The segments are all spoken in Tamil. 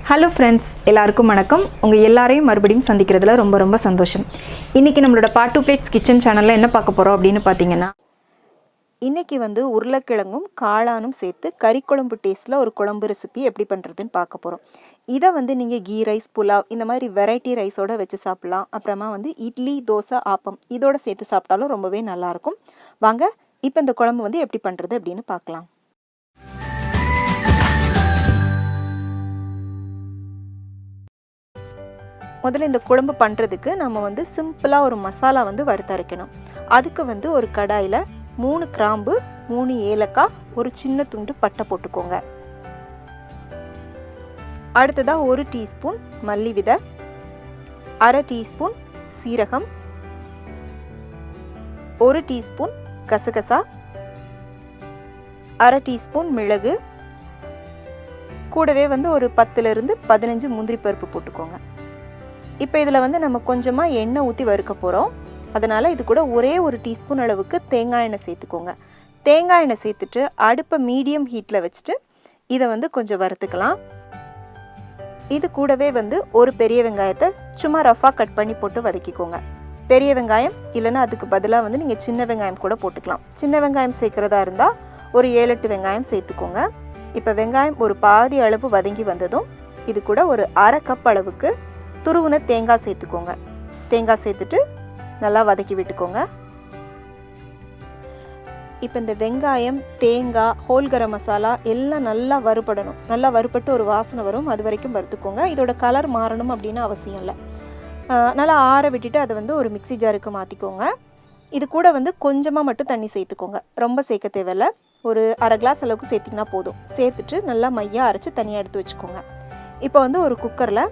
ஹலோ ஃப்ரெண்ட்ஸ், எல்லாருக்கும் வணக்கம். உங்கள் எல்லாரையும் மறுபடியும் சந்திக்கிறதுல ரொம்ப ரொம்ப சந்தோஷம். இன்றைக்கி நம்மளோட பார்ட் 2 பிளேட்ஸ் கிச்சன் சேனலில் என்ன பார்க்க போகிறோம் அப்படின்னு பார்த்தீங்கன்னா, இன்றைக்கி உருளைக்கிழங்கும் காளானும் சேர்த்து கறிக்குழம்பு டேஸ்ட்டில் ஒரு குழம்பு ரெசிபி எப்படி பண்ணுறதுன்னு பார்க்க போகிறோம். இதை நீங்கள் கீ ரைஸ், புலாவ் இந்த மாதிரி வெரைட்டி ரைஸோடு வச்சு சாப்பிட்லாம். அப்புறமா இட்லி, தோசை, ஆப்பம் இதோடு சேர்த்து சாப்பிட்டாலும் ரொம்பவே நல்லாயிருக்கும். வாங்க இப்போ இந்த குழம்பு எப்படி பண்ணுறது அப்படின்னு பார்க்கலாம். முதல்ல இந்த குழம்பு பண்ணுறதுக்கு நம்ம சிம்பிளாக ஒரு மசாலா வறுத்தரைக்கணும். அதுக்கு ஒரு கடாயில் 3 கிராம்பு, 3 ஏலக்காய், ஒரு சின்ன துண்டு பட்டை போட்டுக்கோங்க. அடுத்ததாக 1 டீஸ்பூன் மல்லி விதை, 1/2 டீஸ்பூன் சீரகம், 1 டீஸ்பூன் கசகசா, 1/2 டீஸ்பூன் மிளகு, கூடவே ஒரு 10லிருந்து 15 முந்திரி பருப்பு போட்டுக்கோங்க. இப்போ இதில் நம்ம கொஞ்சமாக எண்ணெய் ஊற்றி வறுக்க போகிறோம். அதனால் இது கூட ஒரே 1 டீஸ்பூன் அளவுக்கு தேங்காய் எண்ணெய் சேர்த்துக்கோங்க. தேங்காய் எண்ணெய் சேர்த்துட்டு அடுப்பை மீடியம் ஹீட்டில் வச்சுட்டு இதை கொஞ்சம் வறுத்துக்கலாம். இது கூடவே ஒரு பெரிய வெங்காயத்தை சும்மா ரஃபாக கட் பண்ணி போட்டு வதக்கிக்கோங்க. பெரிய வெங்காயம் இல்லைன்னா அதுக்கு பதிலாக நீங்கள் சின்ன வெங்காயம் கூட போட்டுக்கலாம். சின்ன வெங்காயம் சேர்க்குறதா இருந்தால் ஒரு 7-8 வெங்காயம் சேர்த்துக்கோங்க. இப்போ வெங்காயம் ஒரு பாதி அளவு வதங்கி வந்ததும் இது கூட ஒரு 1/2 கப் அளவுக்கு துருவுன தேங்காய் சேர்த்துக்கோங்க. தேங்காய் சேர்த்துட்டு நல்லா வதக்கி விட்டுக்கோங்க. இப்போ இந்த வெங்காயம், தேங்காய், ஹோல் கரம் மசாலா எல்லாம் நல்லா வறுபடணும். நல்லா வறுபட்டு ஒரு வாசனை வரும், அது வரைக்கும் வறுத்துக்கோங்க. இதோட கலர் மாறணும் அப்படின்னு அவசியம் இல்லை. நல்லா ஆற விட்டுட்டு அதை ஒரு மிக்சி ஜாருக்கு மாற்றிக்கோங்க. இது கூட கொஞ்சமாக மட்டும் தண்ணி சேர்த்துக்கோங்க. ரொம்ப சேர்க்க தேவையில்லை. ஒரு 1/2 கிளாஸ் அளவுக்கு சேர்த்திங்கன்னா போதும். சேர்த்துட்டு நல்லா மையாக அரைச்சி தனியாக எடுத்து வச்சுக்கோங்க. இப்போ ஒரு குக்கரில்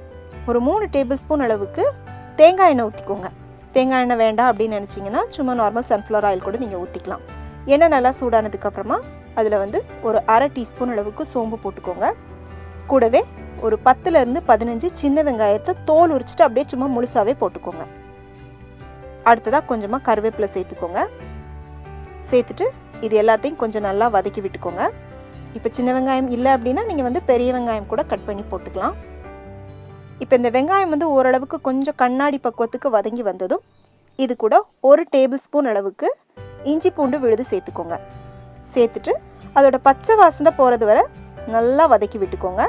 ஒரு 3 டேபிள் ஸ்பூன் அளவுக்கு தேங்காய் எண்ணெய் ஊற்றிக்கோங்க. தேங்காய் எண்ணெய் வேண்டாம் அப்படின்னு நினச்சிங்கன்னா சும்மா நார்மல் சன்ஃப்ளவர் ஆயில் கூட நீங்கள் ஊற்றிக்கலாம். எண்ணெய் நல்லா சூடானதுக்கப்புறமா அதில் ஒரு 1/2 டீஸ்பூன் அளவுக்கு சோம்பு போட்டுக்கோங்க. கூடவே ஒரு 10லிருந்து 15 சின்ன வெங்காயத்தை தோல் உரிச்சிட்டு அப்படியே சும்மா முழுசாகவே போட்டுக்கோங்க. அடுத்ததாக கொஞ்சமாக கருவேப்பிலை சேர்த்துக்கோங்க. சேர்த்துட்டு இது எல்லாத்தையும் கொஞ்சம் நல்லா வதக்கி விட்டுக்கோங்க. இப்போ சின்ன வெங்காயம் இல்லை அப்படின்னா நீங்கள் பெரிய வெங்காயம் கூட கட் பண்ணி போட்டுக்கலாம். இப்போ இந்த வெங்காயம் ஓரளவுக்கு கொஞ்சம் கண்ணாடி பக்குவத்துக்கு வதங்கி வந்ததும் இது கூட 1 டேபிள் ஸ்பூன் அளவுக்கு இஞ்சி பூண்டு விழுது சேர்த்துக்கோங்க. சேர்த்துட்டு அதோட பச்சை வாசனை போகிறது வரை நல்லா வதக்கி விட்டுக்கோங்க.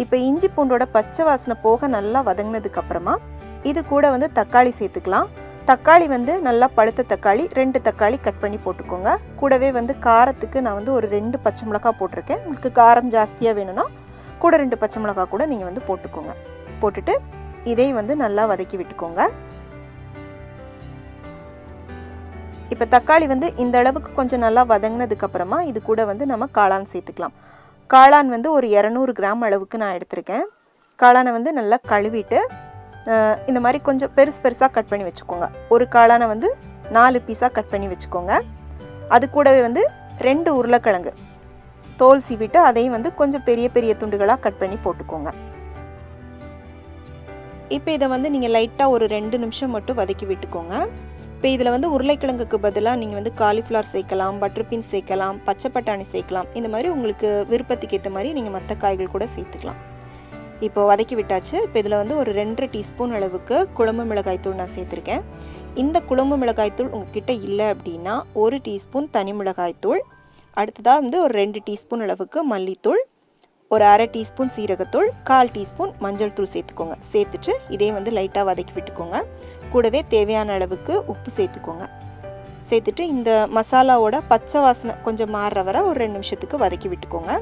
இப்போ இஞ்சி பூண்டோட பச்சை வாசனை போக நல்லா வதங்கினதுக்கு அப்புறமா இது கூட தக்காளி சேர்த்துக்கலாம். தக்காளி நல்லா பழுத்த தக்காளி 2 தக்காளி கட் பண்ணி போட்டுக்கோங்க. கூடவே காரத்துக்கு நான் ஒரு 2 பச்சை மிளகாய் போட்டிருக்கேன். உங்களுக்கு காரம் ஜாஸ்தியாக வேணும்னா கூட 2 பச்சை மிளகாய் கூட நீங்கள் போட்டுக்கோங்க. போட்டுட்டு இதை நல்லா வதக்கி விட்டுக்கோங்க. இப்போ தக்காளி இந்த அளவுக்கு கொஞ்சம் நல்லா வதங்கினதுக்கப்புறமா இது கூட நம்ம காளான் சேர்த்துக்கலாம். காளான் ஒரு 200 கிராம் அளவுக்கு நான் எடுத்திருக்கேன். காளானை நல்லா கழுவிட்டு இந்த மாதிரி கொஞ்சம் பெருசாக கட் பண்ணி வச்சுக்கோங்க. ஒரு காளானை 4 பீஸாக கட் பண்ணி வச்சுக்கோங்க. அது கூடவே 2 உருளைக்கிழங்கு தோல் சீவிட்டு அதையும் கொஞ்சம் பெரிய பெரிய துண்டுகளாக கட் பண்ணி போட்டுக்கோங்க. இப்போ இதை நீங்கள் லைட்டாக ஒரு 2 நிமிஷம் மட்டும் வதக்கி விட்டுக்கோங்க. இப்போ இதில் உருளைக்கிழங்குக்கு பதிலாக நீங்கள் காலிஃப்ளவர் சேர்க்கலாம், பட்டர் பீன்ஸ் சேர்க்கலாம், பச்சை பட்டாணி சேர்க்கலாம். இந்த மாதிரி உங்களுக்கு விருப்பத்துக்கு ஏற்ற மாதிரி நீங்கள் மற்ற காய்கள் கூட சேர்த்துக்கலாம். இப்போ வதக்கி விட்டாச்சு. இப்போ இதில் ஒரு 2 டீஸ்பூன் அளவுக்கு குழம்பு மிளகாய்த்தூள் நான் சேர்த்துருக்கேன். இந்த குழம்பு மிளகாய்த்தூள் உங்ககிட்ட இல்லை அப்படின்னா 1 டீஸ்பூன் தனி மிளகாய்த்தூள், அடுத்ததாக ஒரு 2 டீஸ்பூன் அளவுக்கு மல்லித்தூள், ஒரு 1/2 டீஸ்பூன் சீரகத்தூள், 1/4 டீஸ்பூன் மஞ்சள் தூள் சேர்த்துக்கோங்க. சேர்த்துட்டு இதே லைட்டாக வதக்கி விட்டுக்கோங்க. கூடவே தேவையான அளவுக்கு உப்பு சேர்த்துக்கோங்க. சேர்த்துட்டு இந்த மசாலாவோட பச்சை வாசனை கொஞ்சம் மாறுற வரை ஒரு 2 நிமிஷத்துக்கு வதக்கி விட்டுக்கோங்க.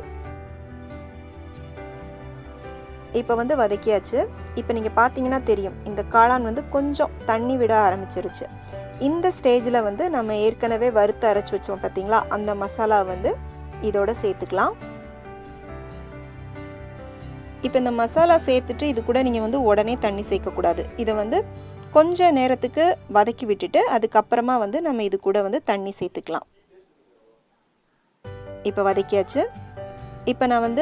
இப்போ வதக்கியாச்சு. இப்போ நீங்கள் பார்த்தீங்கன்னா தெரியும், இந்த காளான் கொஞ்சம் தண்ணி விட ஆரம்பிச்சிருச்சு. இந்த ஸ்டேஜில் நம்ம ஏற்கனவே வறுத்து அரைச்சி வச்சோம் பார்த்தீங்களா, அந்த மசாலா இதோட சேர்த்துக்கலாம். இப்போ இந்த மசாலா சேர்த்துட்டு இது கூட நீங்கள் உடனே தண்ணி சேர்க்கக்கூடாது. இதை கொஞ்சம் நேரத்துக்கு வதக்கி விட்டுட்டு அதுக்கப்புறமா நம்ம இது கூட தண்ணி சேர்த்துக்கலாம். இப்போ வதக்கியாச்சு. இப்போ நான்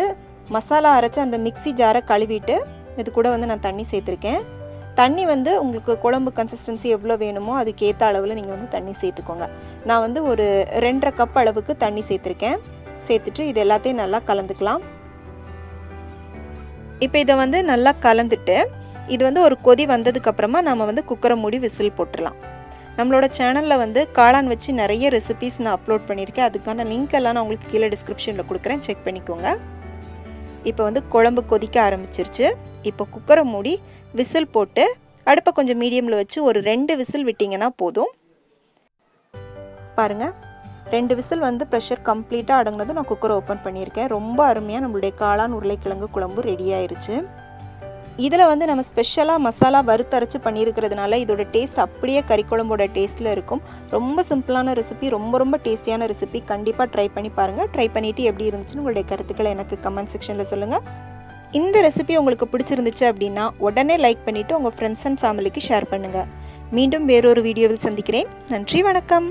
மசாலா அரைச்சி அந்த மிக்ஸி ஜாரை கழுவிட்டு இது கூட நான் தண்ணி சேர்த்துருக்கேன். தண்ணி உங்களுக்கு குழம்பு கன்சிஸ்டன்சி எவ்வளோ வேணுமோ அதுக்கேற்ற அளவில் நீங்கள் தண்ணி சேர்த்துக்கோங்க. நான் ஒரு 2.5 கப் அளவுக்கு தண்ணி சேர்த்துருக்கேன். சேர்த்துட்டு இது எல்லாத்தையும் நல்லா கலந்துக்கலாம். இப்போ இதை வந்து நல்லா கலந்துட்டு இது வந்து ஒரு கொதி வந்ததுக்கப்புறமா நம்ம வந்து குக்கரை மூடி விசில் போட்டுடலாம். நம்மளோட சேனலில் வந்து காளான் வச்சு நிறைய ரெசிபீஸ் நான் அப்லோட் பண்ணியிருக்கேன். அதுக்கான லிங்க் எல்லாம் நான் உங்களுக்கு கீழே டிஸ்கிரிப்ஷனில் கொடுக்குறேன், செக் பண்ணிக்கோங்க. இப்போ வந்து குழம்பு கொதிக்க ஆரம்பிச்சிருச்சு. இப்போ குக்கரை மூடி விசில் போட்டு அடுப்பை கொஞ்சம் மீடியமில் வச்சு ஒரு 2 விசில் விட்டிங்கன்னா போதும். பாருங்கள், 2 விசில் வந்து ப்ரெஷர் கம்ப்ளீட்டாக அடங்கினதும் நான் குக்கரை ஓப்பன் பண்ணியிருக்கேன். ரொம்ப அருமையாக நம்மளுடைய காளான் உருளைக்கிழங்கு குழம்பு ரெடி ஆயிருச்சு. இதில் வந்து நம்ம ஸ்பெஷலாக மசாலா வறுத்தரைச்சி பண்ணியிருக்கிறதுனால இதோட டேஸ்ட் அப்படியே கறிக்குழம்போட டேஸ்ட்டில் இருக்கும். ரொம்ப சிம்பிளான ரெசிபி, ரொம்ப டேஸ்டியான ரெசிபி. கண்டிப்பாக ட்ரை பண்ணி பாருங்கள். ட்ரை பண்ணிவிட்டு எப்படி இருந்துச்சுன்னு உங்களுடைய கருத்துக்களை எனக்கு கமெண்ட் செக்ஷனில் சொல்லுங்கள். இந்த ரெசிபி உங்களுக்கு பிடிச்சிருந்துச்சு அப்படின்னா உடனே லைக் பண்ணிவிட்டு உங்கள் ஃப்ரெண்ட்ஸ் அண்ட் ஃபேமிலிக்கு ஷேர் பண்ணுங்கள். மீண்டும் வேறொரு வீடியோவில் சந்திக்கிறேன். நன்றி, வணக்கம்.